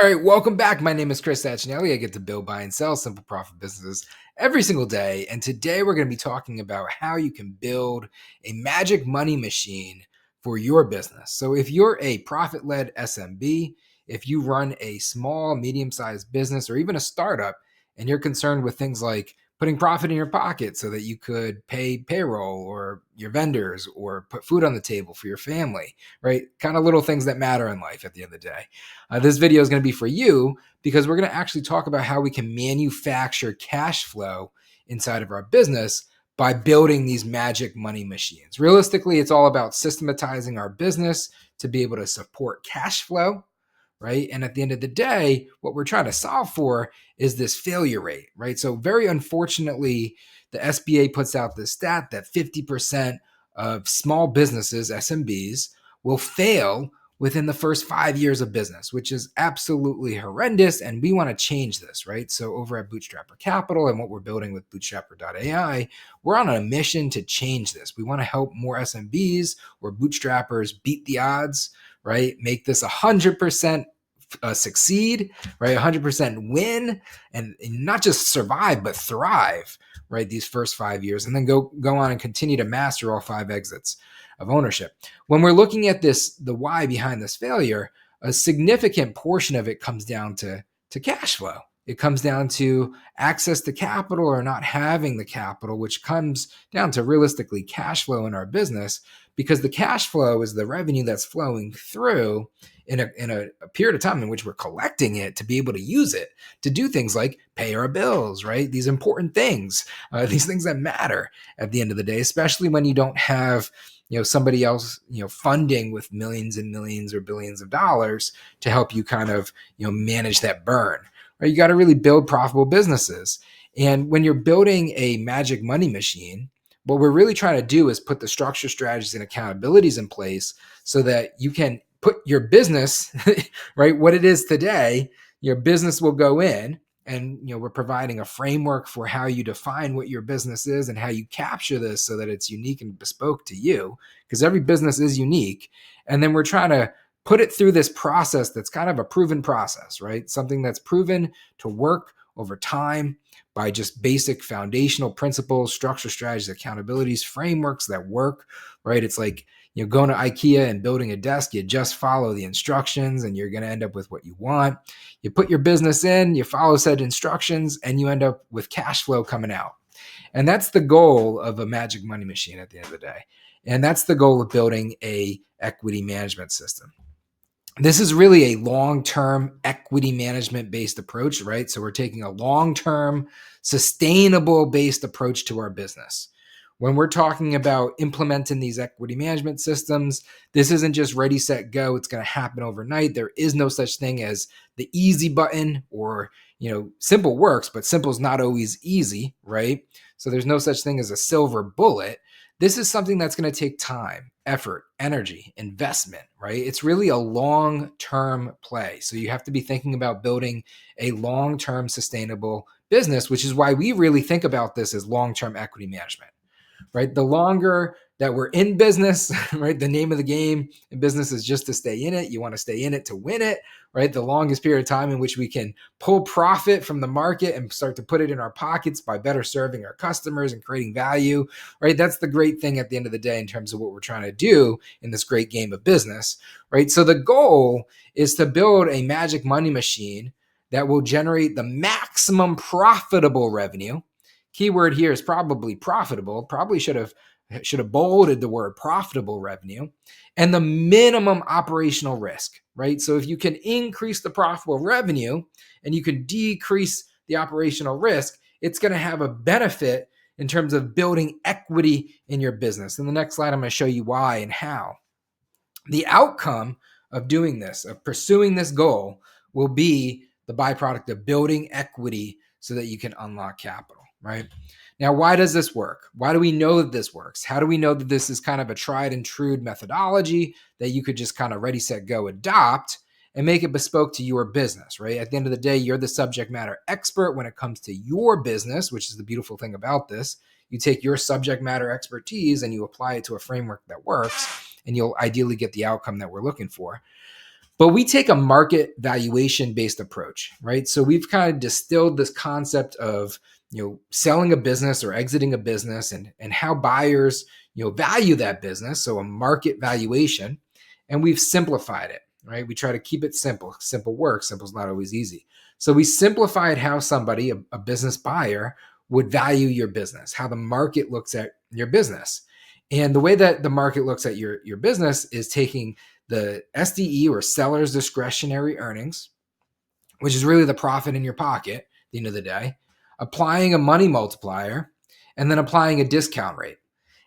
All right, welcome back. My name is Chris Sachinelli. I get to build, buy, and sell simple profit businesses every single day. And today we're going to be talking about how you can build a magic money machine for your business. So if you're a profit-led SMB, if you run a small, medium-sized business, or even a startup, and you're concerned with things like putting profit in your pocket so that you could pay payroll or your vendors or put food on the table for your family, right? Kind of little things that matter in life at the end of the day. This video is going to be for you because we're going to actually talk about how we can manufacture cash flow inside of our business by building these magic money machines. Realistically, it's all about systematizing our business to be able to support cash flow, right? And at the end of the day, what we're trying to solve for is this failure rate, right? So very unfortunately, the SBA puts out this stat that 50% of small businesses, SMBs, will fail within the first 5 years of business, which is absolutely horrendous. And we want to change this, right? So over at Bootstrapper Capital and what we're building with bootstrapper.ai, we're on a mission to change this. We want to help more SMBs or bootstrappers beat the odds, right? Make this 100% succeed, right? 100% win, and not just survive, but thrive, right? These first 5 years, and then go on and continue to master all 5 exits of ownership. When we're looking at this, the why behind this failure, a significant portion of it comes down to cash flow. It comes down to access to capital or not having the capital, which comes down to realistically cash flow in our business, because the cash flow is the revenue that's flowing through in a period of time in which we're collecting it to be able to use it to do things like pay our bills, right? These important things, these things that matter at the end of the day, especially when you don't have somebody else, funding with millions and millions or billions of dollars to help you kind of, manage that burn, right? You got to really build profitable businesses. And when you're building a magic money machine, what we're really trying to do is put the structure, strategies, and accountabilities in place so that you can put your business, right, what it is today, your business will go in. And we're providing a framework for how you define what your business is and how you capture this so that it's unique and bespoke to you, because every business is unique. And then we're trying to put it through this process that's kind of a proven process, right? Something that's proven to work over time by just basic foundational principles, structure, strategies, accountabilities, frameworks that work, right? It's like going to IKEA and building a desk. You just follow the instructions and you're going to end up with what you want. You put your business in, you follow said instructions, and you end up with cash flow coming out. And that's the goal of a magic money machine at the end of the day. And that's the goal of building a equity management system. This is really a long-term equity management based approach, right? So we're taking a long-term sustainable based approach to our business. When we're talking about implementing these equity management systems, this isn't just ready, set, go. It's going to happen overnight. There is no such thing as the easy button, or, simple works, but simple is not always easy, right? So there's no such thing as a silver bullet. This is something that's going to take time, effort, energy, investment, right? It's really a long-term play. So you have to be thinking about building a long-term sustainable business, which is why we really think about this as long-term equity management, right? The longer that we're in business, right? The name of the game in business is just to stay in it. You want to stay in it to win it, right? The longest period of time in which we can pull profit from the market and start to put it in our pockets by better serving our customers and creating value, right? That's the great thing at the end of the day in terms of what we're trying to do in this great game of business, right? So the goal is to build a magic money machine that will generate the maximum profitable revenue. Keyword here is probably profitable. Probably should have bolded the word profitable revenue, and the minimum operational risk, right? So if you can increase the profitable revenue and you can decrease the operational risk, it's going to have a benefit in terms of building equity in your business. In the next slide, I'm going to show you why and how. The outcome of doing this, of pursuing this goal, will be the byproduct of building equity so that you can unlock capital, right? Now, why does this work? Why do we know that this works? How do we know that this is kind of a tried and true methodology that you could just kind of ready, set, go adopt and make it bespoke to your business, right? At the end of the day, you're the subject matter expert when it comes to your business, which is the beautiful thing about this. You take your subject matter expertise and you apply it to a framework that works, and you'll ideally get the outcome that we're looking for. But we take a market valuation based approach, right? So we've kind of distilled this concept of, selling a business or exiting a business, and how buyers, value that business. So a market valuation, and we've simplified it, right? We try to keep it simple. Simple works. Simple is not always easy. So we simplified how somebody, a business buyer, would value your business, how the market looks at your business. And the way that the market looks at your business is taking the SDE, or seller's discretionary earnings, which is really the profit in your pocket at the end of the day, applying a money multiplier, and then applying a discount rate.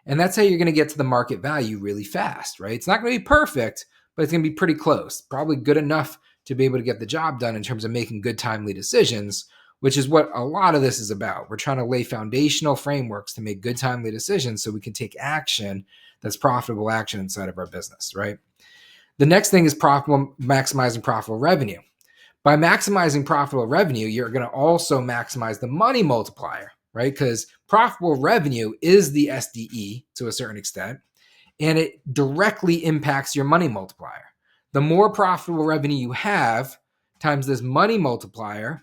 And that's how you're going to get to the market value really fast, right? It's not going to be perfect, but it's going to be pretty close, probably good enough to be able to get the job done in terms of making good, timely decisions, which is what a lot of this is about. We're trying to lay foundational frameworks to make good, timely decisions so we can take action that's profitable action inside of our business, right? The next thing is maximizing profitable revenue. By maximizing profitable revenue, you're going to also maximize the money multiplier, right? Because profitable revenue is the SDE to a certain extent, and it directly impacts your money multiplier. The more profitable revenue you have times this money multiplier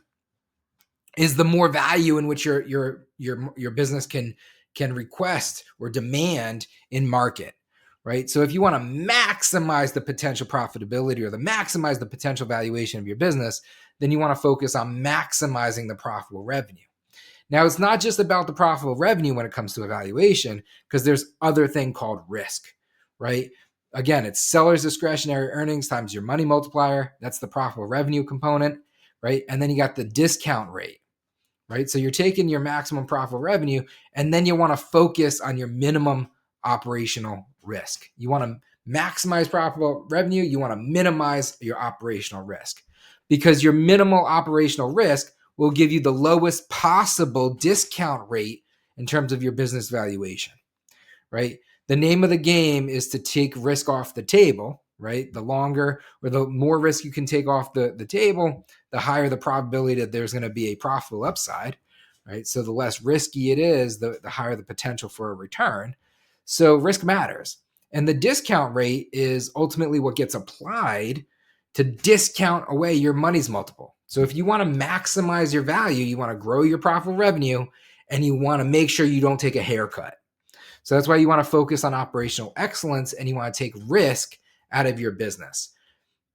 is the more value in which your business can request or demand in market, right? So if you want to maximize the potential profitability or maximize the potential valuation of your business, then you want to focus on maximizing the profitable revenue. Now, it's not just about the profitable revenue when it comes to evaluation, because there's other thing called risk, right? Again, it's seller's discretionary earnings times your money multiplier. That's the profitable revenue component, right? And then you got the discount rate, right? So you're taking your maximum profitable revenue, and then you want to focus on your minimum operational risk. You want to maximize profitable revenue. You want to minimize your operational risk, because your minimal operational risk will give you the lowest possible discount rate in terms of your business valuation, right? The name of the game is to take risk off the table, right? The longer or the more risk you can take off the table, the higher the probability that there's going to be a profitable upside, right? So the less risky it is, the higher the potential for a return. So risk matters. And the discount rate is ultimately what gets applied to discount away your money's multiple. So if you want to maximize your value, you want to grow your profitable revenue, and you want to make sure you don't take a haircut. So that's why you want to focus on operational excellence, and you want to take risk out of your business.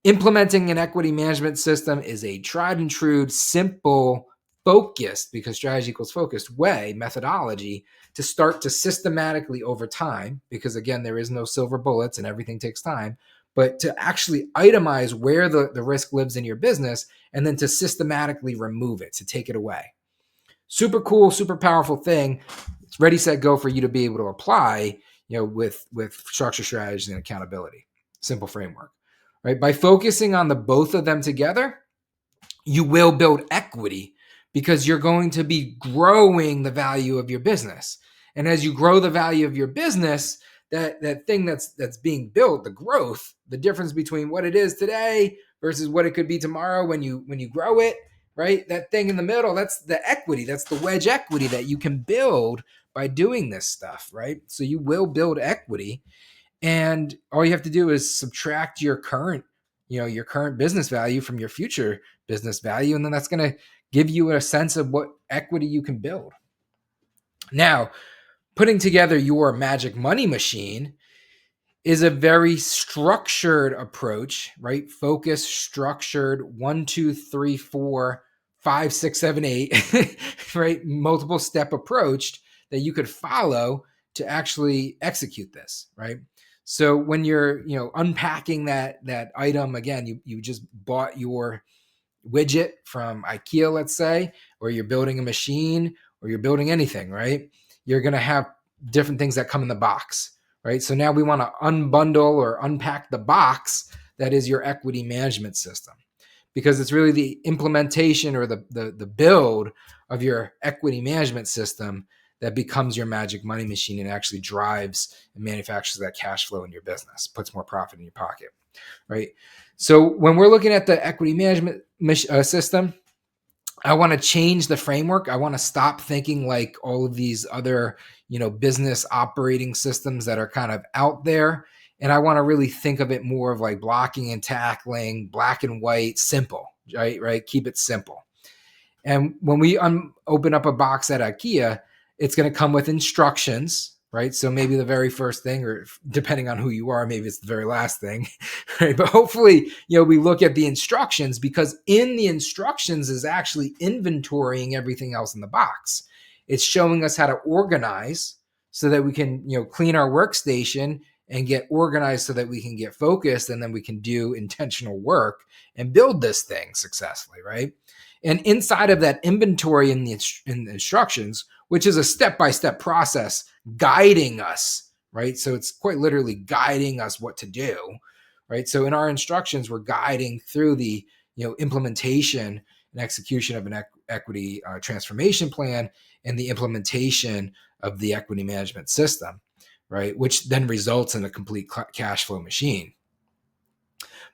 Implementing an equity management system is a tried and true, simple, focused, because strategy equals focused, methodology to start to systematically over time, because again, there is no silver bullets and everything takes time, but to actually itemize where the risk lives in your business, and then to systematically remove it, to take it away. Super cool, super powerful thing. It's ready, set, go for you to be able to apply, with structure, strategy, and accountability. Simple framework, right? By focusing on the both of them together, you will build equity, because you're going to be growing the value of your business. And as you grow the value of your business, that thing that's being built, the growth, the difference between what it is today versus what it could be tomorrow when you grow it, right? That thing in the middle, that's the equity, that's the wedge equity that you can build by doing this stuff, right? So you will build equity, and all you have to do is subtract your current business value from your future business value, and then that's going to give you a sense of what equity you can build. Now, putting together your magic money machine is a very structured approach, right? Focused, structured, 1, 2, 3, 4, 5, 6, 7, 8, right? Multiple step approach that you could follow to actually execute this, right? So when you're, unpacking that item, again, you just bought your widget from IKEA, let's say, or you're building a machine, or you're building anything, right? You're going to have different things that come in the box, right? So now we want to unbundle or unpack the box that is your equity management system, because it's really the implementation or the build of your equity management system that becomes your magic money machine and actually drives and manufactures that cash flow in your business, puts more profit in your pocket, right? So when we're looking at the equity management system, I want to change the framework. I want to stop thinking like all of these other, business operating systems that are kind of out there, And I want to really think of it more of like blocking and tackling, black and white, simple, right? Right. Keep it simple. And when we open up a box at IKEA, it's going to come with instructions, right? So maybe the very first thing, or depending on who you are, maybe it's the very last thing, right? But hopefully, we look at the instructions, because in the instructions is actually inventorying everything else in the box. It's showing us how to organize so that we can, clean our workstation and get organized so that we can get focused, and then we can do intentional work and build this thing successfully, right? And inside of that inventory in the instructions, which is a step-by-step process guiding us, right? So it's quite literally guiding us what to do, right? So in our instructions, we're guiding through the implementation and execution of an equity transformation plan and the implementation of the equity management system, right? Which then results in a complete cash flow machine.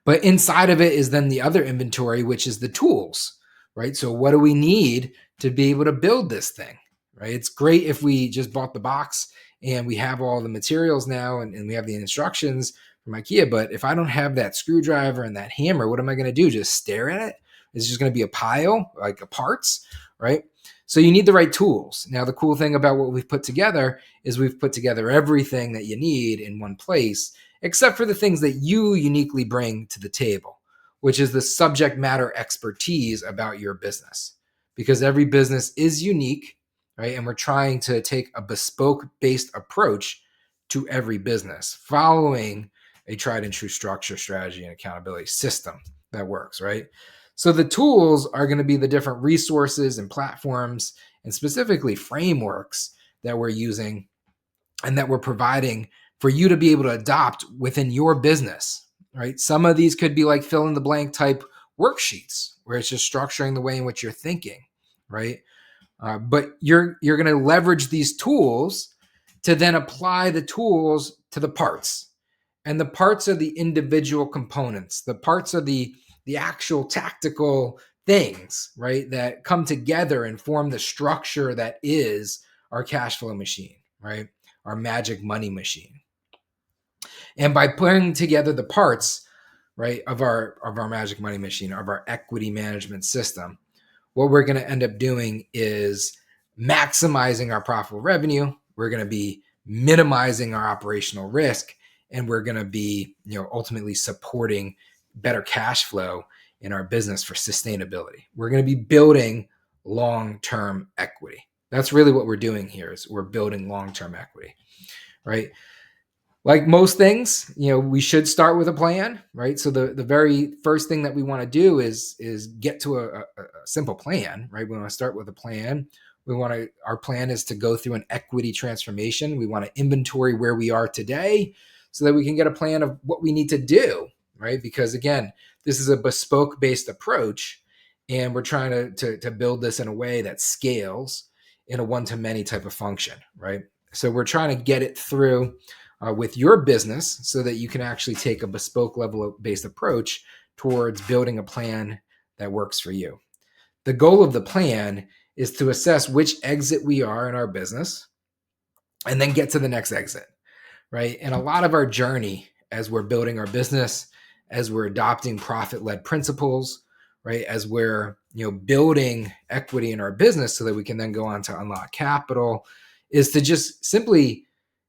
But inside of it is then the other inventory, which is the tools, right? So what do we need to be able to build this thing, right? It's great if we just bought the box and we have all the materials now and we have the instructions from IKEA. But if I don't have that screwdriver and that hammer, what am I going to do? Just stare at it? It's just going to be a pile, like a parts, right? So you need the right tools. Now, the cool thing about what we've put together is we've put together everything that you need in one place, except for the things that you uniquely bring to the table, which is the subject matter expertise about your business. Because every business is unique, right? And we're trying to take a bespoke-based approach to every business, following a tried and true structure, strategy, and accountability system that works, right? So the tools are going to be the different resources and platforms, and specifically frameworks that we're using and that we're providing for you to be able to adopt within your business, right? Some of these could be like fill in the blank type worksheets where it's just structuring the way in which you're thinking, right? But you're going to leverage these tools to then apply the tools to the parts. And the parts are the individual components. The parts are the actual tactical things, right, that come together and form the structure that is our cash flow machine, right? Our magic money machine. And by putting together the parts, right, of our magic money machine, of our equity management system, what we're going to end up doing is maximizing our profitable revenue. We're going to be minimizing our operational risk, and we're going to be, ultimately supporting better cash flow in our business for sustainability. We're going to be building long-term equity. That's really what we're doing here, is we're building long-term equity, right? Like most things, we should start with a plan, right? So the very first thing that we want to do is get to a simple plan, right? We want to start with a plan. Our plan is to go through an equity transformation. We want to inventory where we are today so that we can get a plan of what we need to do, right? Because again, this is a bespoke based approach, and we're trying to build this in a way that scales in a one-to-many type of function, right? So we're trying to get it through with your business so that you can actually take a bespoke level based approach towards building a plan that works for you. The goal of the plan is to assess which exit we are in our business and then get to the next exit, right? And a lot of our journey as we're building our business, as we're adopting profit-led principles, right? As we're, building equity in our business so that we can then go on to unlock capital, is to just simply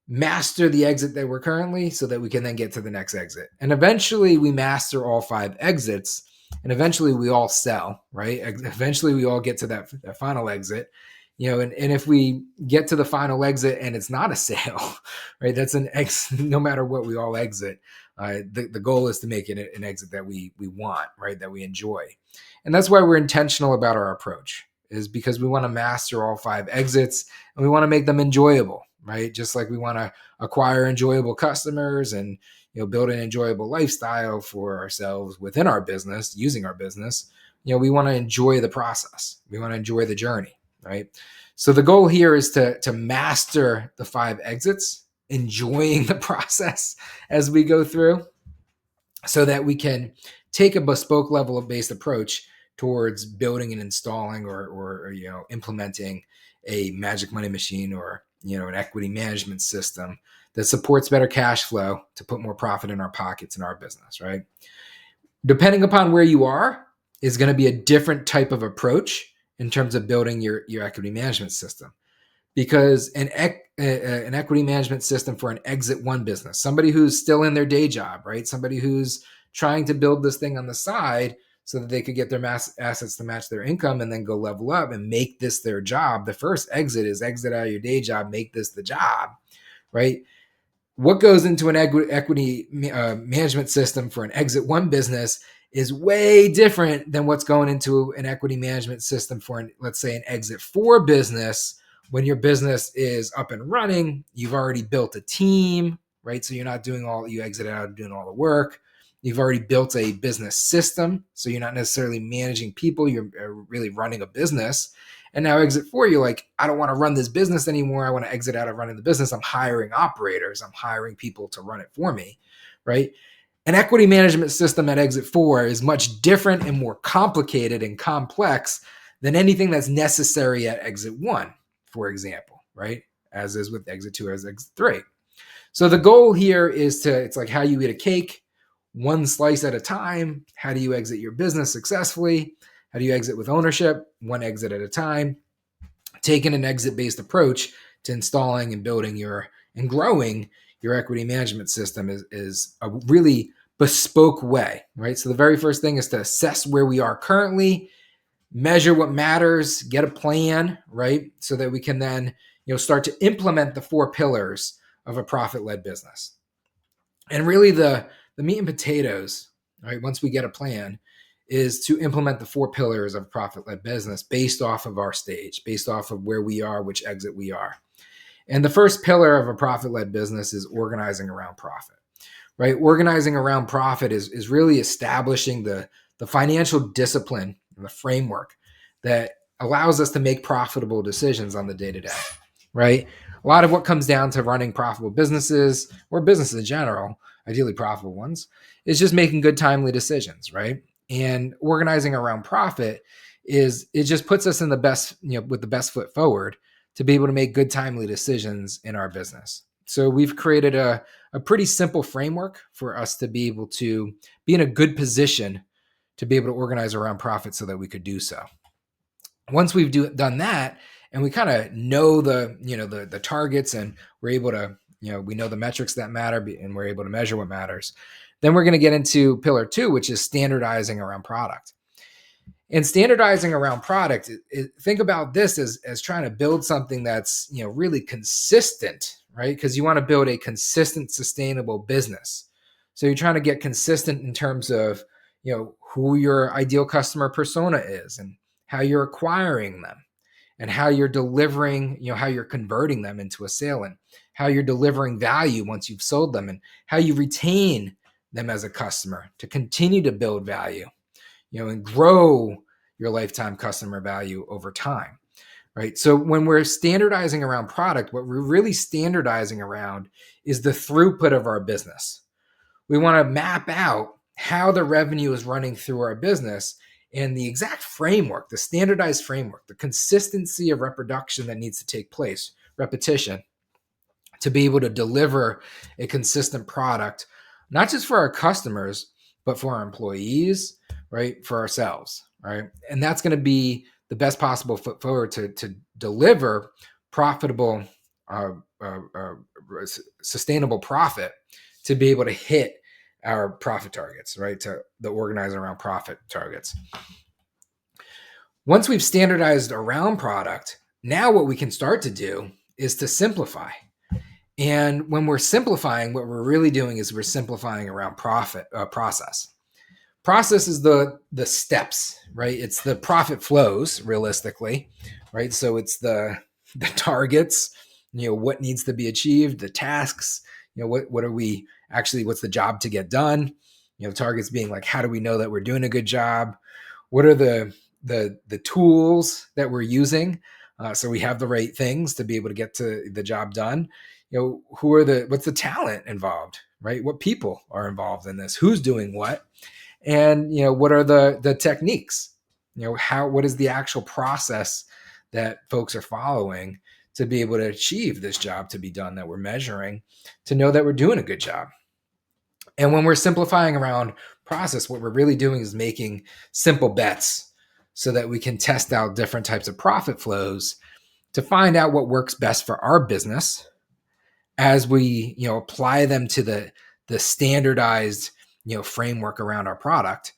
master the exit that we're currently so that we can then get to the next exit. And eventually we master all 5 exits, and eventually we all sell, right? Eventually we all get to that final exit, and if we get to the final exit and it's not a sale, right? That's an exit. No matter what, we all exit. The goal is to make it an exit that we want, right? That we enjoy. And that's why we're intentional about our approach, is because we want to master all 5 exits and we want to make them enjoyable, right? Just like we want to acquire enjoyable customers and build an enjoyable lifestyle for ourselves within our business, using our business. We want to enjoy the process. We want to enjoy the journey, right? So the goal here is to master the 5 exits, enjoying the process as we go through, so that we can take a bespoke level of based approach towards building and installing or implementing a magic money machine or an equity management system that supports better cash flow to put more profit in our pockets in our business, right? Depending upon where you are is going to be a different type of approach in terms of building your equity management system, because an equity management system for an exit one business, somebody who's still in their day job, right? Somebody who's trying to build this thing on the side so that they could get their assets to match their income and then go level up and make this their job. The first exit is exit out of your day job, make this the job, right? What goes into an equity management system for an exit one business is way different than what's going into an equity management system for, let's say, an exit four business. When your business is up and running, you've already built a team, right? So you're not you exit out doing all the work. You've already built a business system. So you're not necessarily managing people. You're really running a business. And now exit four, you're like, I don't want to run this business anymore. I want to exit out of running the business. I'm hiring operators. I'm hiring people to run it for me, right? An equity management system at exit four is much different and more complicated and complex than anything that's necessary at exit one, for example, right? As is with exit two, as exit three. So the goal here is it's like how you eat a cake, one slice at a time. How do you exit your business successfully? How do you exit with ownership? One exit at a time. Taking an exit-based approach to installing and building and growing your equity management system is a really bespoke way, right? So the very first thing is to assess where we are currently, measure what matters, get a plan, right? So that we can then start to implement the 4 pillars of a profit-led business. And really the meat and potatoes, right? Once we get a plan, is to implement the 4 pillars of profit-led business based off of our stage, based off of where we are, which exit we are. And the first pillar of a profit-led business is organizing around profit, right? Organizing around profit is really establishing the financial discipline and the framework that allows us to make profitable decisions on the day-to-day, right? A lot of what comes down to running profitable businesses, or businesses in general, ideally profitable ones, is just making good, timely decisions, right? And organizing around profit it just puts us in the best, with the best foot forward to be able to make good, timely decisions in our business. So we've created a pretty simple framework for us to be able to be in a good position to be able to organize around profit so that we could do so. Once we've done that, and we kind of know the targets, and we're able to, we know the metrics that matter, and we're able to measure what matters, then we're going to get into pillar 2, which is standardizing around product. And standardizing around product, think about this as trying to build something that's really consistent, right? Because you want to build a consistent, sustainable business. So you're trying to get consistent in terms of who your ideal customer persona is, and how you're acquiring them, and how you're delivering, how you're converting them into a sale, and how you're delivering value once you've sold them, and how you retain them as a customer to continue to build value, and grow your lifetime customer value over time, right? So when we're standardizing around product, what we're really standardizing around is the throughput of our business. We want to map out how the revenue is running through our business, and the exact framework, the standardized framework, the consistency of reproduction that needs to take place, repetition, to be able to deliver a consistent product, not just for our customers, but for our employees, right? For ourselves, right? And that's going to be the best possible foot forward to deliver profitable, sustainable profit, to be able to hit our profit targets, right? To the organize around profit targets. Once we've standardized around product, now what we can start to do is to simplify. And when we're simplifying, what we're really doing is we're simplifying around process. Process is the steps, right? It's the profit flows, realistically, right? So it's the targets, what needs to be achieved, the tasks, what are we actually, what's the job to get done? Targets being like, how do we know that we're doing a good job? What are the tools that we're using, so we have the right things to be able to get to the job done? What's the talent involved, right? What people are involved in this? Who's doing what? And what are the techniques? What is the actual process that folks are following to be able to achieve this job to be done that we're measuring, to know that we're doing a good job. And when we're simplifying around process, what we're really doing is making simple bets so that we can test out different types of profit flows to find out what works best for our business as we, apply them to the standardized, framework around our product.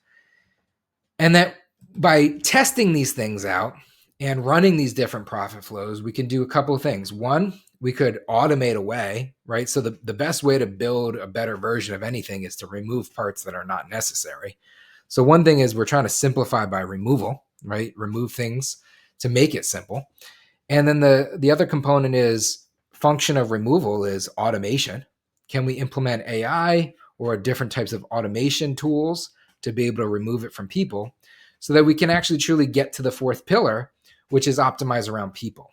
And that by testing these things out and running these different profit flows, we can do a couple of things. One, we could automate away, right? So the best way to build a better version of anything is to remove parts that are not necessary. So one thing is we're trying to simplify by removal, right? Remove things to make it simple. And then the other component is function of removal is automation. Can we implement AI or different types of automation tools to be able to remove it from people so that we can actually truly get to the fourth pillar, which is optimize around people.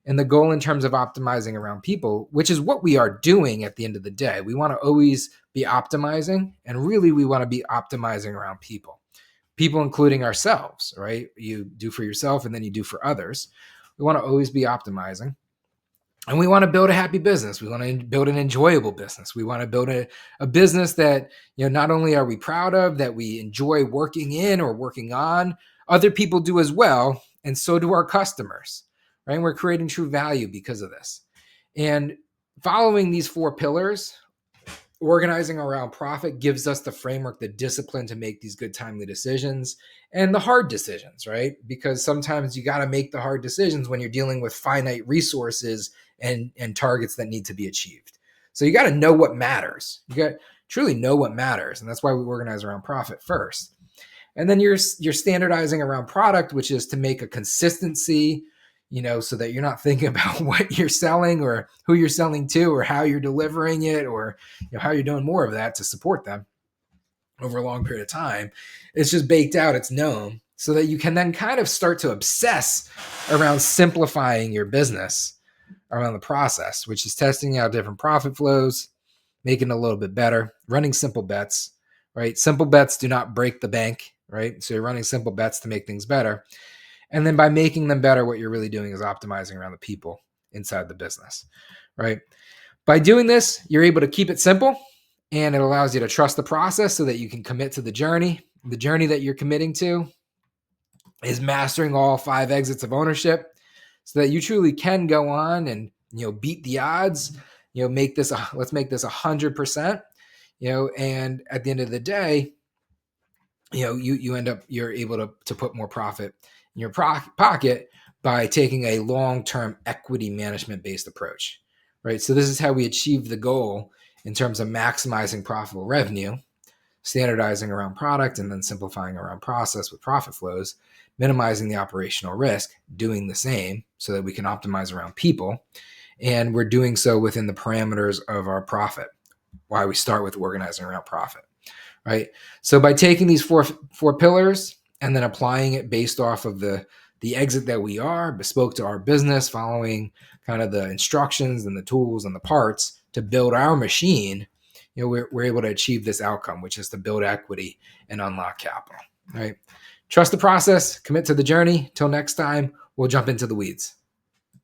And the goal in terms of optimizing around people, which is what we are doing at the end of the day, we want to always be optimizing, and really we want to be optimizing around people, including ourselves, right? You do for yourself and then you do for others. We want to always be optimizing. And we want to build a happy business. We want to build an enjoyable business. We want to build a business that, not only are we proud of, that we enjoy working in or working on, other people do as well. And so do our customers, right? And we're creating true value because of this. And following these four pillars, organizing around profit gives us the framework, the discipline to make these good, timely decisions and the hard decisions, right? Because sometimes you got to make the hard decisions when you're dealing with finite resources and targets that need to be achieved. So you got to know what matters. You got to truly know what matters. And that's why we organize around profit first. And then you're standardizing around product, which is to make a consistency, so that you're not thinking about what you're selling or who you're selling to or how you're delivering it or how you're doing more of that to support them over a long period of time. It's just baked out, it's known, so that you can then kind of start to obsess around simplifying your business around the process, which is testing out different profit flows, making it a little bit better, running simple bets, right? Simple bets do not break the bank, right? So you're running simple bets to make things better. And then by making them better, what you're really doing is optimizing around the people inside the business, right? By doing this, you're able to keep it simple, and it allows you to trust the process so that you can commit to the journey. The journey that you're committing to is mastering all 5 exits of ownership so that you truly can go on and, beat the odds, let's make this 100%, and at the end of the day, you're able to put more profit in your pocket by taking a long-term equity management based approach, right? So this is how we achieve the goal in terms of maximizing profitable revenue, standardizing around product, and then simplifying around process with profit flows, minimizing the operational risk, doing the same so that we can optimize around people. And we're doing so within the parameters of our profit, why we start with organizing around profit, right? So by taking these four pillars and then applying it based off of the exit that we are, bespoke to our business, following kind of the instructions and the tools and the parts to build our machine, we're able to achieve this outcome, which is to build equity and unlock capital, right? Trust the process, commit to the journey. Till next time, we'll jump into the weeds.